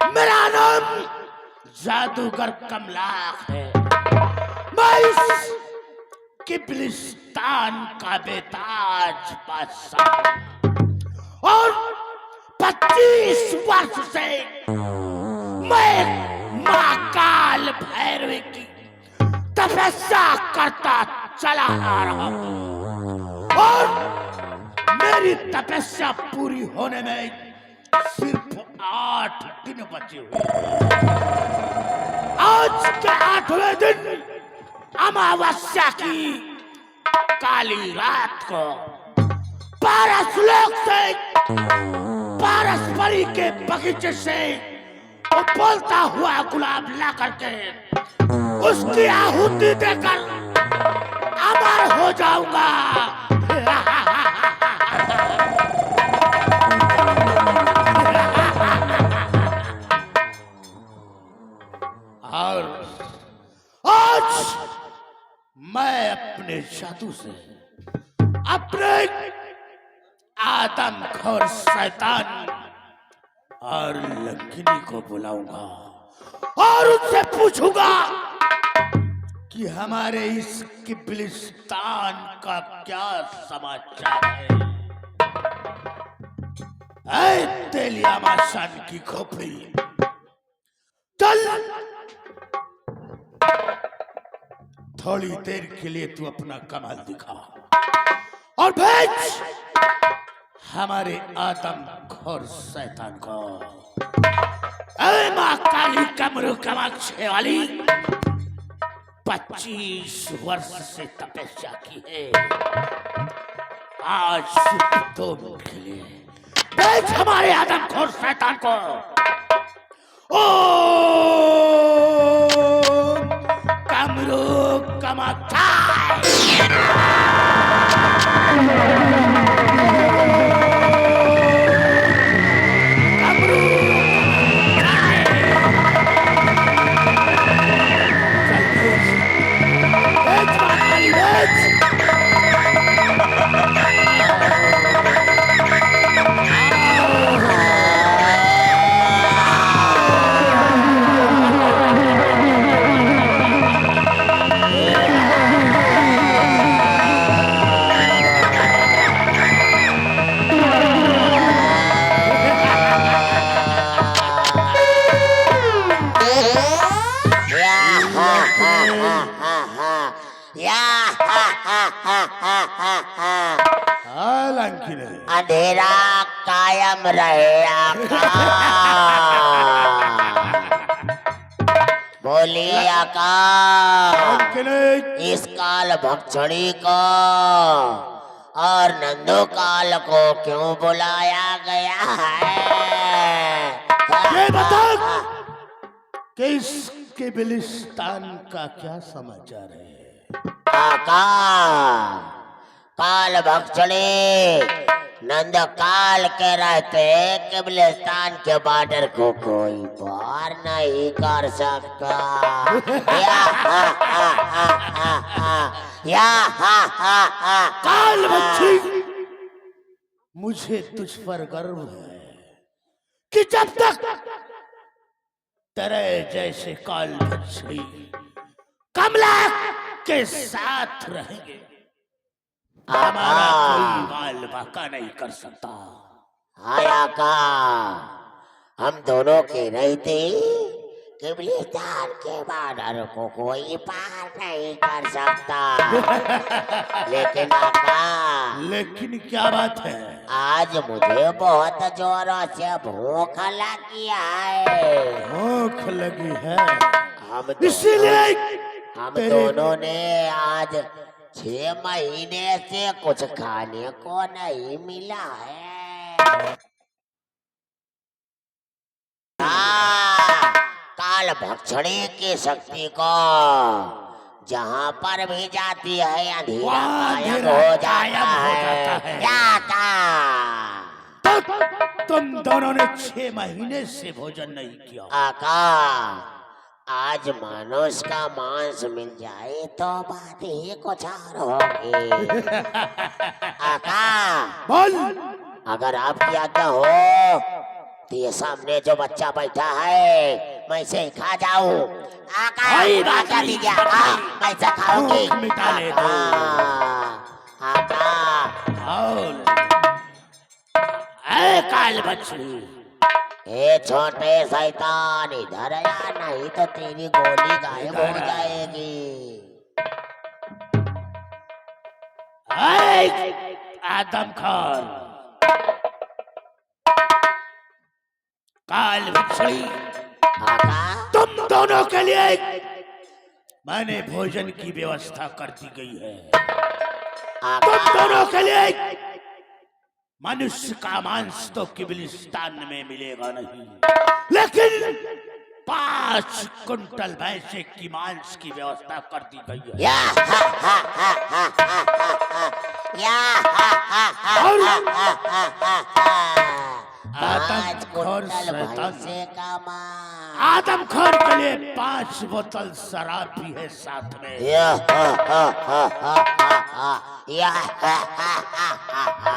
मेरा नाम जादूगर कमलाख है। मैं इस किब्लिस्तान का बेताज बादशाह और 25 वर्ष से मैं महाकाल भैरवी की तपस्या करता चला आ रहा हूं और मेरी तपस्या पूरी होने में सिर्फ 8 दिन बचे हुए। आज के 8वें दिन अमावस्या की काली रात को पारस लोक से पारस्परी के बगीचे से बोलता हुआ गुलाब ला करके उसकी आहुति देकर अमर हो जाऊंगा। और आज मैं अपने जादू से अपने आदमखोर शैतान और लंकिनी को बुलाऊंगा और उनसे पूछूंगा कि हमारे इस किब्लिस्तान का क्या समाचार है। ऐ तेलिया माशान की खोपड़ी, चल थोड़ी देर के लिए तू अपना कमाल दिखा और भेज हमारे आदमखोर शैतान को। अरे माँ काली कमरू कमाक्षे वाली 25 वर्ष से तपस्या की है, आज सिर्फ 2 मिनट के लिए भेज हमारे आदमखोर शैतान को। ओ कमरू कमाक्षे अंधेरा कायम रहे आका। बोलिए आका, इस काल भक्षणी को और नंदू काल को क्यों बुलाया गया है? ये बता कि इस किब्लिस्तान का क्या समाचार है? आका, काल भक्षणी नंद काल के रहते किब्लिस्तान के बॉर्डर को कोई पार नहीं कर सकता। काल भक्षी, मुझे तुझ पर गर्व है कि जब तक तेरे जैसे काल भक्षी कमला के साथ रहेंगे हमारा कोई बाल बाका नहीं कर सकता। आया का हम दोनों के रहते किब्लिस्तान के बॉर्डर को कोई पार नहीं कर सकता। लेकिन आका, लेकिन क्या बात है? आज मुझे बहुत जोरों से भूख लगी है। भूख लगी है इसीलिए हम दोनों ने आज 6 महीने से कुछ खाने को नहीं मिला है। काल भक्षणी की शक्ति को जहाँ पर भी जाती है अंधेरा गायब हो जाता है। तो तुम दोनों ने 6 महीने से भोजन नहीं किया। आका, आज मनुष्य का मांस मिल जाए तो बात ही कुछ और होगी। आका बोल। अगर आपकी आज्ञा हो तो ये सामने जो बच्चा बैठा है मैं इसे खा जाऊं। आका कोई बात आज्ञा नहीं। दीजिए आका, मैं इसे खाऊंगी। भूख मिटा ले दो। आका बोल। ऐ काल बछड़ी, ए छोटे शैतान इधर आ, नहीं तो तेरी गोली गायब हो जाएगी। ऐ आदमखोर, काल बछड़ी, आका तुम दोनों के लिए मैंने भोजन की व्यवस्था कर दी गई है। तुम आका दोनों के लिए मनुष्य का मांस तो किबिलिस्तान में मिलेगा नहीं, लेकिन 5 कुंटल भैंसे की मांस की व्यवस्था कर दी गई है। या हा हा हा हा हा हा, या हा हा हा और हा हा हा हा। 5 आदमखोर कुंटल शैतान, भैंसे का मांस। आदमखोर के लिए 5 बोतल शराब भी है साथ में। या हा हा हा हा हा हा, या हा हा हा हा हा।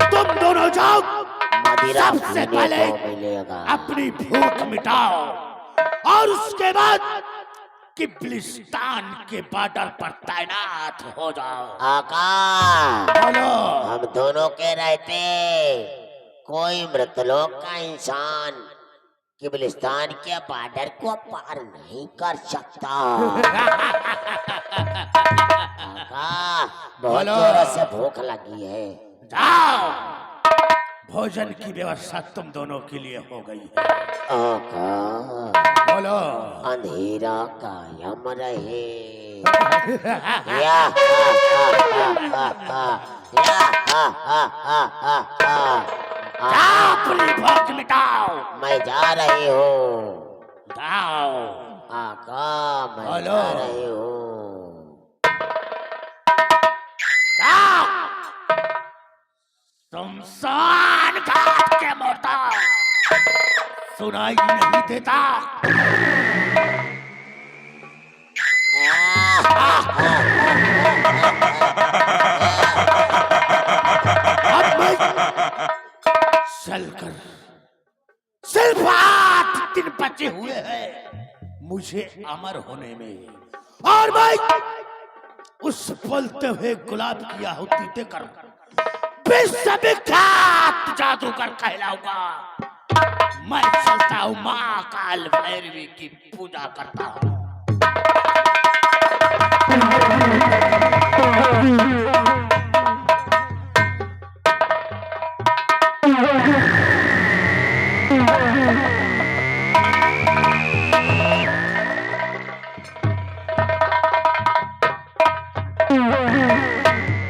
तुम दोनों जाओ, मदिरा सबसे पीने पहले को मिलेगा। अपनी भूख मिटाओ और उसके बाद किबिलिस्तान के बॉर्डर पर तैनात हो जाओ। आका बोलो। हम दोनों के रहते कोई मृतलोक का इंसान किबिलिस्तान के बॉर्डर को पार नहीं कर सकता। आका बहुत बोलो। जोरों से भूख लगी है। जाओ, भोजन की व्यवस्था तुम दोनों के लिए हो गई है। आका बोलो। अंधेरा कायम रहे। या हा हा हा हा, या हा हा हा हा हा। जाओ, अपनी भूख मिटाओ। मैं जा रही हूँ। जाओ। आका मैं बोलो। जा रही हूँ। जाओ, शमशान घाट के मोटा सुनाई नहीं देता। अब मैं चलकर सिर्फ 8 दिन बचे हुए हैं मुझे अमर होने में, और मैं उस बोलते हुए गुलाब की आहुति देकर विश्वविख्यात जादूगर कहलाऊंगा। मैं चलता हूँ, माँ काल भैरवी की पूजा करता हूँ।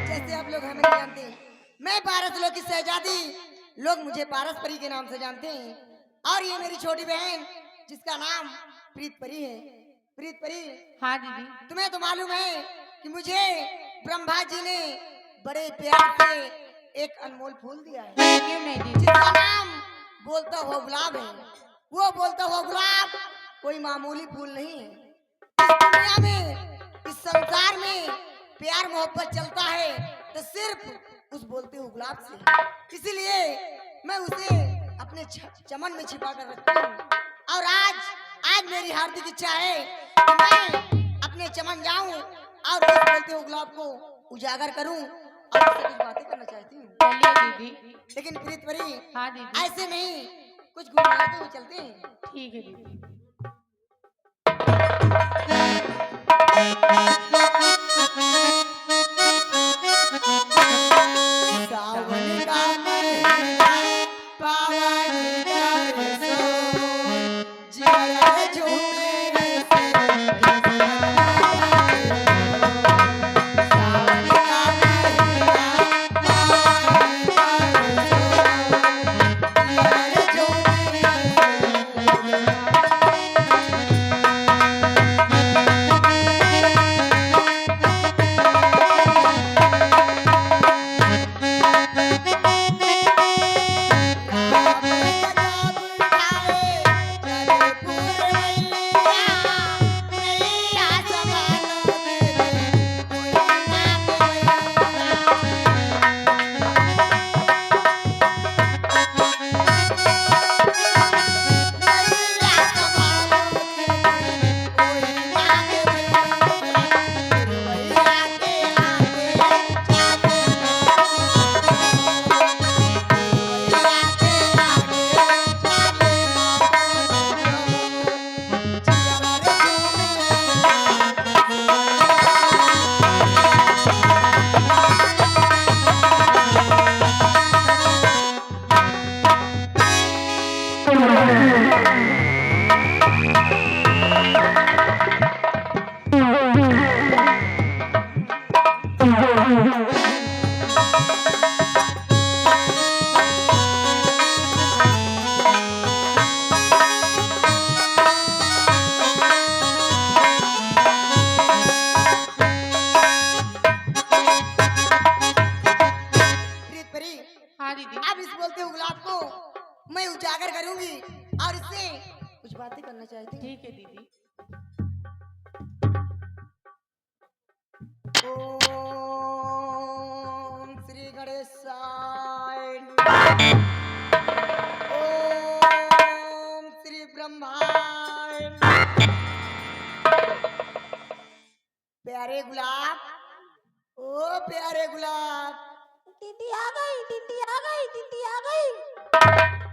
जैसे आप लोग हमें नहीं जानते, मैं पारस लोग की शहजादी, लोग मुझे पारस परी के नाम से जानते हैं। और ये मेरी छोटी बहन जिसका नाम प्रीत परी है। प्रीत परी, हाँ दीदी। तुम्हें तो मालूम है कि मुझे ब्रह्मा जी ने बड़े प्यार से एक अनमोल फूल दिया है, क्यों नहीं दीदी? जिसका नाम बोलता हुआ गुलाब है। वो बोलता हुआ गुलाब कोई मामूली फूल नहीं है। इस दुनिया में, इस संसार में प्यार मोहब्बत चलता है तो सिर्फ उस बोलते हुए गुलाब से। इसीलिए मैं उसे अपने चमन में छिपा कर रखती हूँ। और आज मेरी हार्दिक इच्छा है कि मैं अपने चमन जाऊं और उस बोलते हुए गुलाब को उजागर करूं और उससे कुछ बातें करना चाहती हूँ। चलिए दीदी। लेकिन प्रीत परी, हाँ दीदी। ऐसे नहीं, कुछ गुनगुनाते हुए चलते हैं। ठीक है दीदी। सावन का महीना पावन बरसो, जिया झूमे से सावन का महीना पावन बरसो, जिया झूमे प्रीत परी, हाँ दीदी। अब इस बोलते हुए गुलाब को मैं उजागर करूंगी और इससे कुछ बातें करना चाहती हूँ। ठीक है दीदी। ओम श्री गणेशाय नमः। ओम श्री ब्रह्माय नमः। प्यारे गुलाब, ओ प्यारे गुलाब, दीदी आ गई, दीदी आ गई, दीदी आ गई,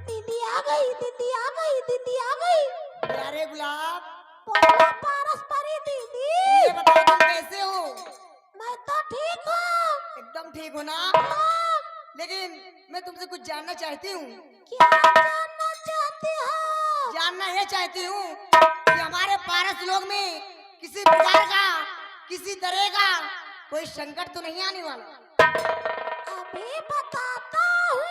दीदी आ गई, दीदी आ गई, दीदी आ गई। प्यारे गुलाब, बोलो पारस्परी दीदी, ये बताओ तुम कैसे हो? मैं तो ठीक हूँ। एकदम ठीक हो ना? लेकिन मैं तुमसे कुछ जानना चाहती हूँ। क्या जानना चाहती हो? जानना ये चाहती हूँ कि हमारे पारस लोग में किसी प्रकार का, किसी तरह का कोई संकट तो नहीं आने वाला? अभी बताता हूँ।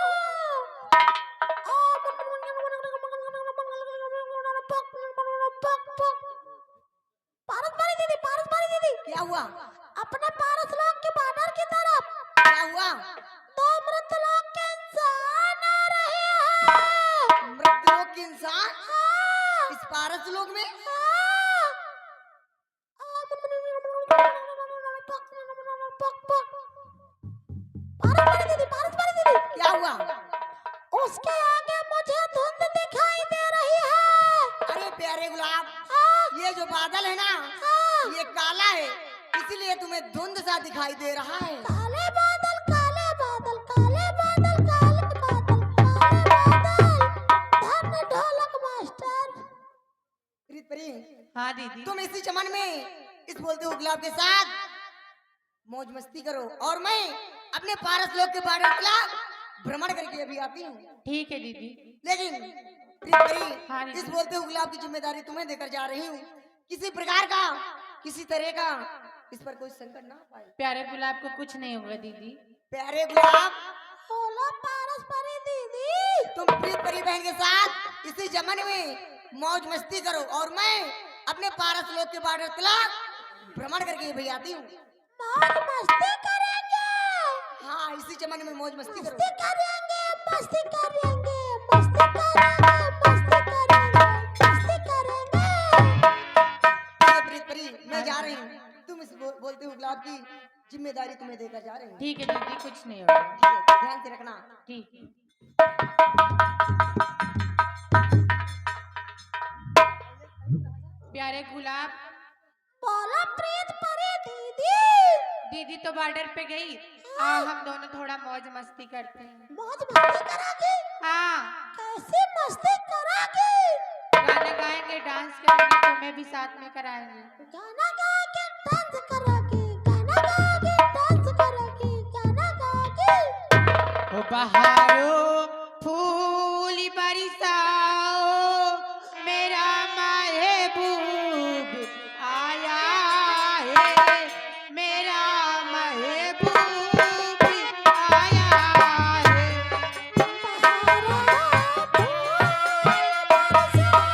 पारस्परी दीदी, पारस्परी दीदी, क्या हुआ? अपने पारस लोग के बॉर्डर की तरफ क्या हुआ? दो मृतलोक के इंसान आ रहे हैं। मृतलोक के इंसान? हाँ। इस पारस लोक में? हाँ। पारस्परी दीदी, पारस्परी दीदी, क्या हुआ? उसके आगे मुझे धुंध दिखाई दे रही है। अरे प्यारे गुलाब, ये जो बादल है ना, ये काला है, इसीलिए तुम्हें धुंध सा दिखाई दे रहा है। काले बादल, काले बादल, काले बादल, काले बादल, काले बादल। धन ढोलक मास्टर। प्रीत परी, हाँ दीदी। तुम इसी चमन में इस बोलते हुए गुलाब के साथ मौज मस्ती करो और मैं अपने पारस लोग के बारे में भ्रमण करके अभी आती हूँ। ठीक है दीदी। लेकिन प्रीत परी, हाँ दीदी। इस बोलते हुए गुलाब की जिम्मेदारी तुम्हें देकर जा रही हूँ। किसी प्रकार का, किसी तरह का इस पर कोई संकट ना पाए। प्यारे गुलाब को कुछ नहीं होगा दीदी। प्यारे गुलाब, बोलो पारस्परी दीदी, तुम प्रीत परी बहन के साथ इसी जमन में मौज मस्ती करो और मैं अपने पारस लोग के बारे में भ्रमण करके भी आती हूँ। मौज मस्ती करेंगे। हाँ, इसी चमन में मौज मस्ती करो। मस्ती करेंगे, मस्ती करेंगे, मस्ती करेंगे, मस्ती करेंगे, मस्ती करेंगे। प्रीत परी, मैं जा रही हूँ। तुम इस बोलते हुए गुलाब की जिम्मेदारी तुम्हें देकर जा रही हूँ। ठीक है दीदी, कुछ नहीं होगा। ठीक है, ध्यान से रखना। ठीक है। प्यारे गुलाब, बोलो प्रीत परी दीदी। दीदी तो बॉर्डर पे गई, आओ हम दोनों थोड़ा मौज मस्ती करते हैं। मौज मस्ती करागे? हाँ, कैसी मस्ती करागे? गाना गाएंगे, डांस करेंगे, तुम्हें भी साथ में कराएंगे। गाना गा के डांस करागे, गाना गा के डांस करागे, गाना गा के। ओ बहारो फूल बरसाओ, मेरा महबूब आया है, मेरा महबूब आया है। बहारा फूल बरसाओ,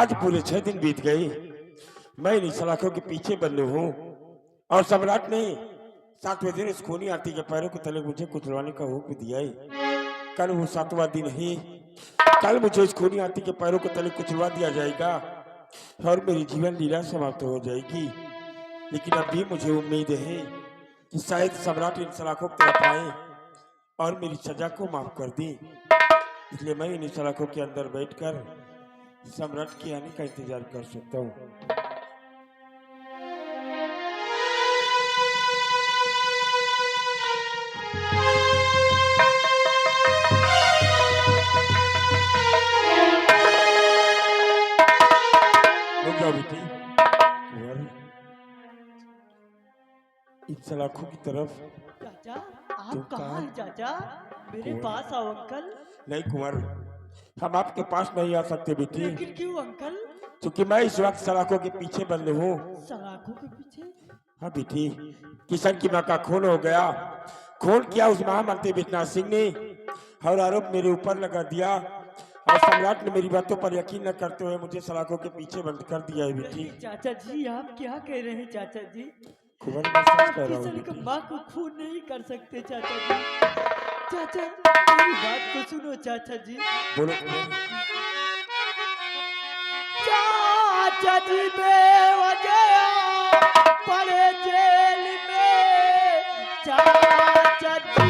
आज पूरे 6 दिन बीत गए, मैं इन सलाखों के पीछे बंद हूँ और सम्राट ने 7वें दिन इस खूनी आरती के पैरों के तले मुझे कुचलवाने का हुक्म दिया है। कल वो 7वां दिन है, कल मुझे इस खूनी आरती के पैरों के तले कुचलवा दिया जाएगा और मेरी जीवन लीला समाप्त हो जाएगी। लेकिन अभी मुझे उम्मीद है कि शायद सम्राट इन सलाखों को तरफ आए और मेरी सजा को माफ कर दी। इसलिए मैं इन सलाखों के अंदर बैठकर सम्राट के आने का इंतजार कर सकता हूँ। बेटी इन सलाखों की तरफ। चाचा आप कहाँ हैं चाचा? मेरे पास आओ अंकल। नहीं कुंवर, हम आपके पास नहीं आ सकते बेटी। लेकिन क्यों अंकल? क्योंकि मैं इस वक्त सलाखों के पीछे बंद हूँ। सलाखों के पीछे? हाँ बेटी, किशन की माँ का खून हो गया। खून किया उस महामंत्री विश्वनाथ सिंह ने और आरोप मेरे ऊपर लगा दिया और सम्राट ने मेरी बातों पर यकीन न करते हुए मुझे सलाखों के पीछे बंद कर दिया है बेटी। चाचा जी आप क्या कह रहे हैं चाचा जी? कुंवर मैं सच कह रहा हूँ किसी बेटी। माँ को खून नहीं कर सकते चाचा जी। चाचा मेरी बात को सुनो चाचा जी। बोलो कुंवर। चाचा जी बेवजह पड़े जेल में। चाचा जी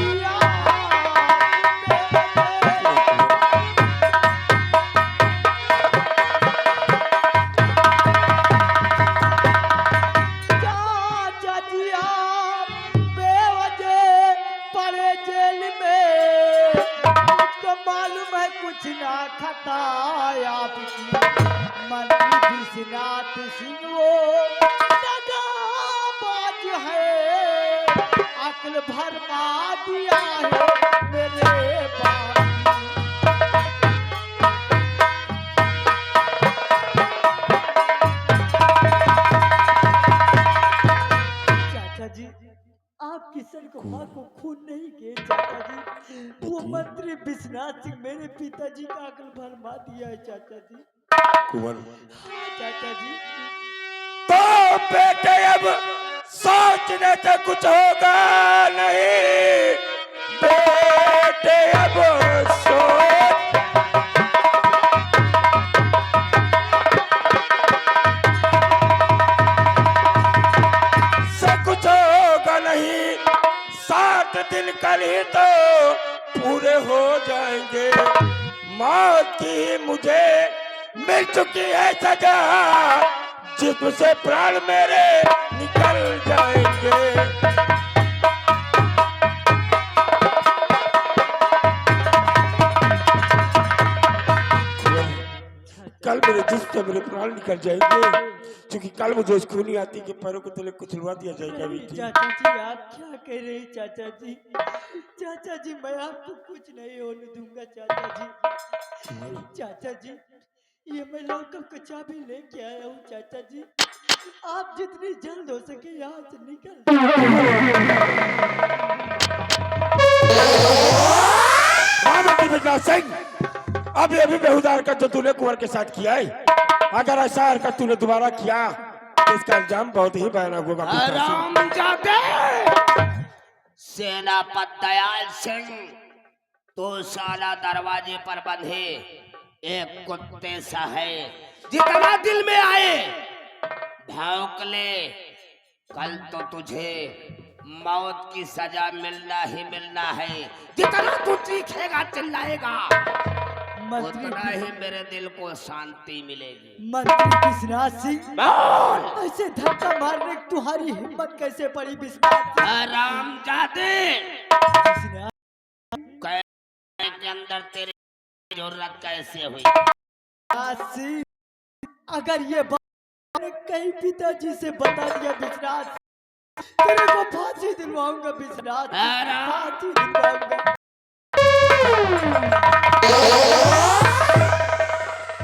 कुछ ना खताया मंत्री विश्वनाथ सिंह वो दगाबाज है। अक्ल भरमा दिया है मेरे बाप। चाचा जी आप किशन को माँ को खून नहीं किए चाचा जी। वो मंत्री विश्वनाथ सिंह मेरे पिताजी का अकल भरमा दिया है चाचा जी। कुंवर चाचा जी तो बेटे अब सोचने से कुछ होगा नहीं। बेटे अब सोच से कुछ होगा नहीं। 7 दिन कल ही तो पूरे हो जाएंगे। मौत की मुझे मिल चुकी है सजा, जिसम से प्राण मेरे निकल जाएंगे। कल मेरे जिस्म से मेरे प्राण निकल जाएंगे, क्योंकि कल मुझे इस खूनी आती के पैरों के तले कुचलवा दिया जाएगा बेटी। चाचा जी आप क्या कह रहे हैं चाचा जी? चाचा जी मैं आपको कुछ नहीं होने दूंगा चाचा जी। चाचा जी ये मैं लॉकअप का चाबी लेके आया हूँ चाचा जी। आप जितनी जल्द हो सके यहाँ से निकल। सिंह अभी अभी बेहुदा हरकत जो तूने कुंवर के साथ किया है, अगर ऐसा हरकत तूने दोबारा किया तो इसका अंजाम बहुत ही भयानक होगा। हरामजादे! सेनापति दयाल सिंह तो साला दरवाजे पर बंधे एक कुत्ते सा है। जितना दिल में आए भौंक ले। कल तो तुझे मौत की सजा मिलना ही मिलना है। जितना तू चीखेगा चिल्लाएगा उतना ही मेरे दिल को शांति मिलेगी। मंत्री विश्वनाथ सिंह ऐसे धक्का मारने की तुम्हारी हिम्मत कैसे पड़ी विश्वनाथ सिंह? हरामजादे! के अंदर तेरी जरूरत कैसे हुई? सिंह अगर ये बात कहीं पिताजी से बता दिया विश्वनाथ, तेरे को फांसी दिलवाऊंगा विश्वनाथ। फांसी दिलवाऊंगा।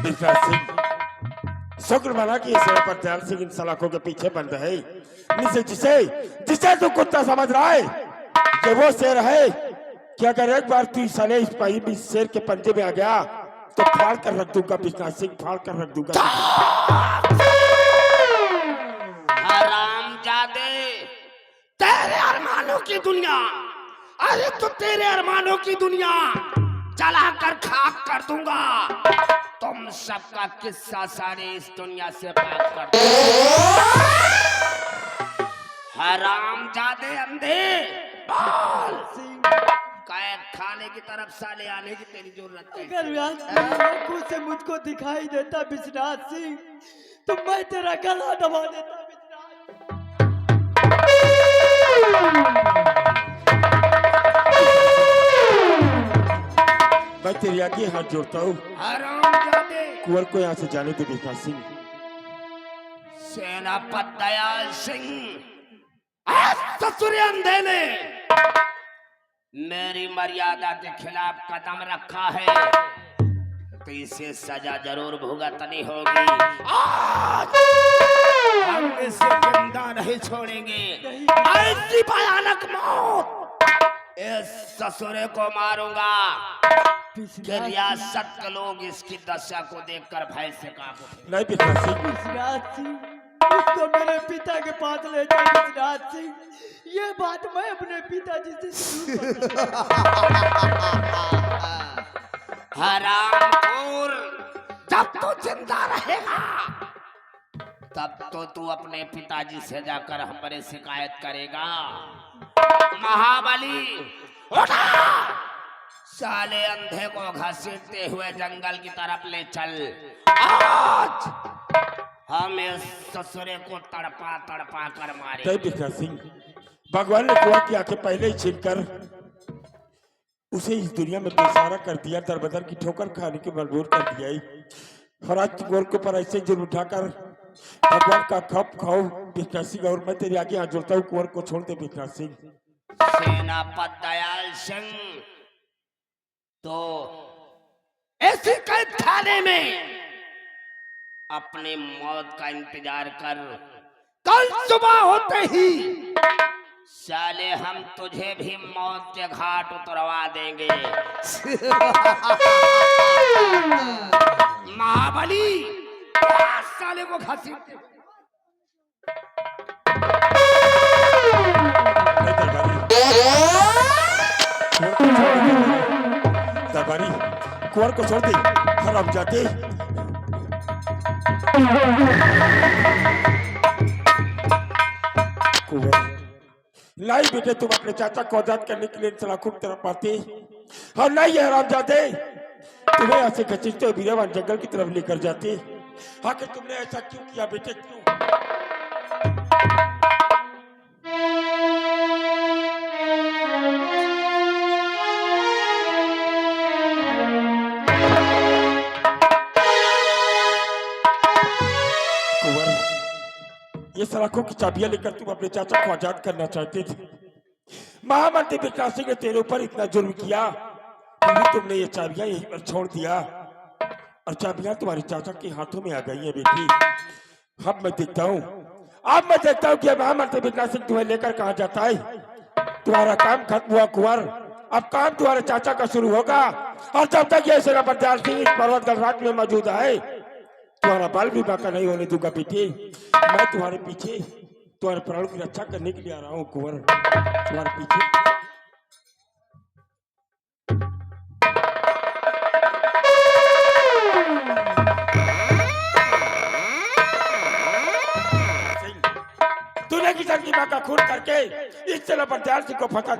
विश्वनाथ सिंह शुक्र माना कि इस पर दयाल सिंह इन सलाखों के पीछे बंद है। जिसे जिसे तू कुत्ता समझ रहा है कि वो शेर है कि अगर एक बार तू साले इस शेर के पंजे में आ गया तो फाड़ कर रख दूंगा विश्वनाथ सिंह, फाड़ कर रख दूंगा। हरामजादे, तेरे अरमानों की दुनिया, अरे तो तेरे अरमानों की दुनिया जला कर खाक कर दूंगा। तुम सबका किस्सा सारे इस दुनिया से पार कर दूंगा। हरामजादे अंधे, बोल कैद खाने की तरफ साले आने की तेरी जरूरत है। अगर आज तेरी आंखों से मुझको दिखाई देता विश्वनाथ सिंह, तो मैं तेरा गला दबा देता विश्वनाथ। मैं तेरे आगे हाथ जोड़ता हूँ, हरामजादे, कुंवर को यहाँ से जाने दे विश्वनाथ सिंह। सेनापति दयाल सिंह, ससुर अंधे ने मेरी मर्यादा के खिलाफ कदम रखा है तो इसे सजा जरूर भुगतनी होगी। आज हम इसे जिंदा नहीं छोड़ेंगे। ऐसी भयानक मौत इस ससुरे को मारूंगा कि रियासत के लोग इसकी दशा को देखकर भय से कांप उठे। नहीं विश्वनाथ सिंह, विश्वनाथ सिंह, मुझको मेरे पिता के पास ले जाओ विश्वनाथ सिंह। ये बात मैं अपने पिताजी से जरूर हरामखोर, जब तू जिंदा रहेगा तब तो तू अपने पिताजी से जाकर हमारे शिकायत करेगा। महाबली, उठा, साले अंधे को घसीटते हुए जंगल की तरफ ले चल। आज हम इस ससुरे को तड़पा तड़पा कर मारे। जय विश्वनाथ सिंह, भगवान ने कुंवर की आंखें पहले ही छीनकर उसे इस दुनिया में बेसहारा कर दिया, दरबदर की ठोकर खाने के मजबूर कर दिया ही। और आज कुंवर के ऊपर ऐसे जुर्म उठाकर भगवान का खप खाओ विश्वनाथ सिंह। और मैं तेरे आगे हाथ जोड़ता हूँ, कुंवर को छोड़ दे विश्वनाथ सिंह। सेनापति दयाल सिंह, तो ऐसे कैद खाने में अपनी मौत का इंतजार कर। कल सुबह होते ही साले हम तुझे भी मौत के घाट उतरवा देंगे। महाबली, आज साले को घसीटते दरबारी, कुंवर को छोड़ दे, हरामजादे। कुंवर, नहीं बेटे, तुम अपने चाचा को आजाद करने के लिए सलाखों की तरफ आते और नहीं है हरामजादे, तुम्हें यहाँ से घसीटते हुए वीरवान जंगल की तरफ लेकर जाते। आखिर तुमने ऐसा क्यों किया बेटे, क्यों? ये सलाखों की चाबियां लेकर तुम अपने चाचा को आजाद करना चाहते थे। महामंत्री विश्वनाथ सिंह ने तेरे ऊपर इतना जुर्म किया, फिर भी तुमने ये चाबियां यहीं पर छोड़ दिया और चाबियां तुम्हारे चाचा के हाथों में आ गई है बेटी। अब मैं देखता हूँ कि महामंत्री विश्वनाथ सिंह तुम्हें लेकर कहाँ जाता है। तुम्हारा काम खत्म हुआ कुंवर, अब काम तुम्हारे चाचा का शुरू होगा। और जब तक ये सेनापति दयाल सिंह इस पर्वत गढ़ में मौजूद है, तुम्हारा बाल भी बाका नहीं होने दूंगा बेटे। मैं तुम्हारे पीछे तुम्हारे प्राणों की रक्षा करने के लिए आ रहा हूँ कुंवर, तुम्हारे पीछे। तूने किसान की मां का खून करके इस सेनापति दयाल सिंह को फंसा दिया।